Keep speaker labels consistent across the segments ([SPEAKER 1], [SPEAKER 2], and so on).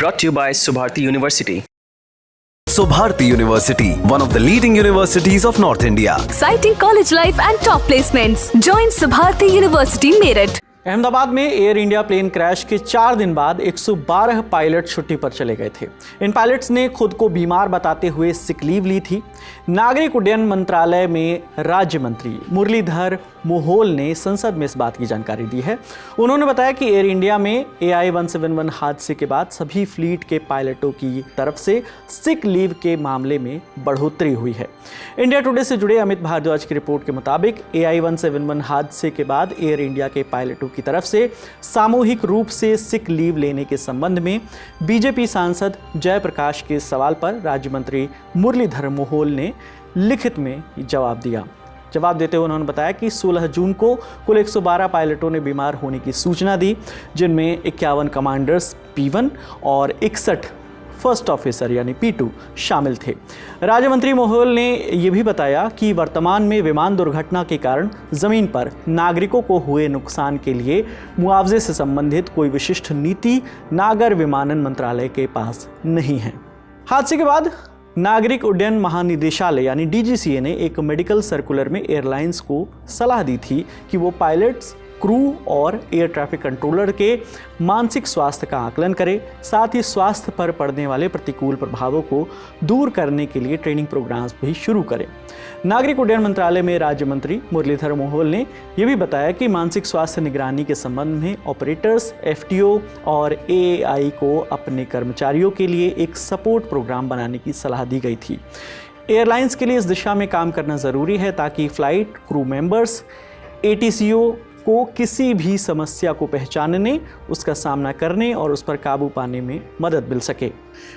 [SPEAKER 1] brought to you by Subharti University.
[SPEAKER 2] Subharti University, one of the leading universities of North India.
[SPEAKER 3] Exciting college life and top placements. Join Subharti University, Meerut.
[SPEAKER 4] Ahmedabad में air India plane crash के 4 दिन बाद 112 pilot छुट्टी पर चले गए थे। इन pilots ने खुद को बीमार बताते हुए सिक लीव ली थी। नागरिक उड्डयन मंत्रालय में राज्य मंत्री मुरलीधर मोहोल ने संसद में इस बात की जानकारी दी है। उन्होंने बताया कि एयर इंडिया में AI-171 हादसे के बाद सभी फ्लीट के पायलटों की तरफ से सिक लीव के मामले में बढ़ोतरी हुई है। इंडिया टुडे से जुड़े अमित भारद्वाज की रिपोर्ट के मुताबिक AI-171 हादसे के बाद एयर इंडिया के पायलटों की तरफ से सामूहिक रूप से सिक लीव लेने के संबंध में बीजेपी सांसद जयप्रकाश के सवाल पर राज्य मंत्री मुरलीधर मोहोल ने लिखित में जवाब दिया। जवाब देते हुए उन्होंने बताया कि 16 जून को कुल 112 पायलटों ने बीमार होने की सूचना दी, जिनमें 51 कमांडर्स P1 और 61 फर्स्ट ऑफिसर यानी P2 शामिल थे। राज्य मंत्री मोहोल ने यह भी बताया कि वर्तमान में विमान दुर्घटना के कारण जमीन पर नागरिकों को हुए नुकसान के लिए मुआवजे से संबंधित कोई विशिष्ट नीति नागर विमानन मंत्रालय के पास नहीं है। हादसे के बाद नागरिक उड्डयन महानिदेशालय यानी DGCA ने एक मेडिकल सर्कुलर में एयरलाइंस को सलाह दी थी कि वो पायलट्स, क्रू और एयर ट्रैफिक कंट्रोलर के मानसिक स्वास्थ्य का आकलन करें, साथ ही स्वास्थ्य पर पड़ने वाले प्रतिकूल प्रभावों को दूर करने के लिए ट्रेनिंग प्रोग्राम्स भी शुरू करें। नागरिक उड्डयन मंत्रालय में राज्य मंत्री मुरलीधर मोहोल ने यह भी बताया कि मानसिक स्वास्थ्य निगरानी के संबंध में ऑपरेटर्स, FTO और AAI को अपने कर्मचारियों के लिए एक सपोर्ट प्रोग्राम बनाने की सलाह दी गई थी। एयरलाइंस के लिए इस दिशा में काम करना ज़रूरी है ताकि फ्लाइट क्रू मेंबर्स ATCO को किसी भी समस्या को पहचानने, उसका सामना करने और उस पर काबू पाने में मदद मिल सके।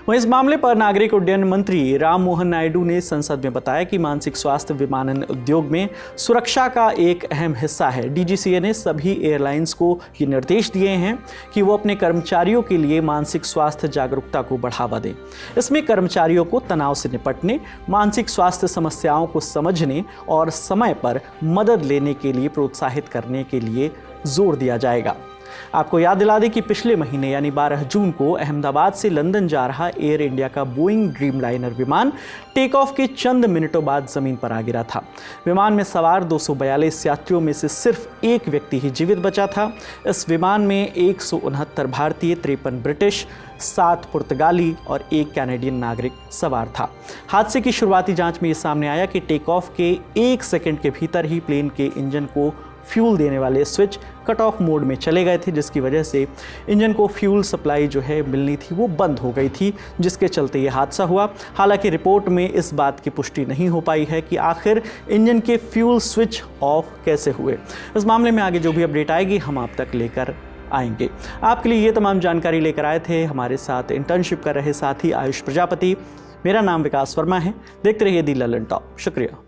[SPEAKER 4] वहीं इस मामले पर नागरिक उड्डयन मंत्री राम मोहन नायडू ने संसद में बताया कि मानसिक स्वास्थ्य विमानन उद्योग में सुरक्षा का एक अहम हिस्सा है। DGCA ने सभी एयरलाइंस को ये निर्देश दिए हैं कि वो अपने कर्मचारियों के लिए मानसिक स्वास्थ्य जागरूकता को बढ़ावा दें। इसमें कर्मचारियों को तनाव से निपटने, मानसिक स्वास्थ्य समस्याओं को समझने और समय पर मदद लेने के लिए प्रोत्साहित करने के लिए जोर दिया जाएगा। आपको याद दिला दें कि पिछले महीने यानी 12 जून को अहमदाबाद से लंदन जा रहा एयर इंडिया का बोइंग ड्रीमलाइनर विमान टेक ऑफ के चंद मिनटों बाद जमीन पर आ गिरा था। विमान में सवार 242 यात्रियों में से सिर्फ एक व्यक्ति ही जीवित बचा था। इस विमान में 169 भारतीय, 53 ब्रिटिश, 7 पुर्तगाली और 1 कैनेडियन नागरिक सवार था। हादसे की शुरुआती जांच में ये सामने आया कि टेक ऑफ के 1 सेकंड के भीतर ही प्लेन के इंजन को फ्यूल देने वाले स्विच कट ऑफ मोड में चले गए थे, जिसकी वजह से इंजन को फ्यूल सप्लाई जो है मिलनी थी वो बंद हो गई थी, जिसके चलते ये हादसा हुआ। हालांकि रिपोर्ट में इस बात की पुष्टि नहीं हो पाई है कि आखिर इंजन के फ्यूल स्विच ऑफ कैसे हुए। इस मामले में आगे जो भी अपडेट आएगी हम आप तक लेकर आएंगे। आपके लिए ये तमाम जानकारी लेकर आए थे हमारे साथ इंटर्नशिप कर रहे साथी आयुष प्रजापति। मेरा नाम विकास वर्मा है। देखते रहिए दी ललन टॉप। शुक्रिया।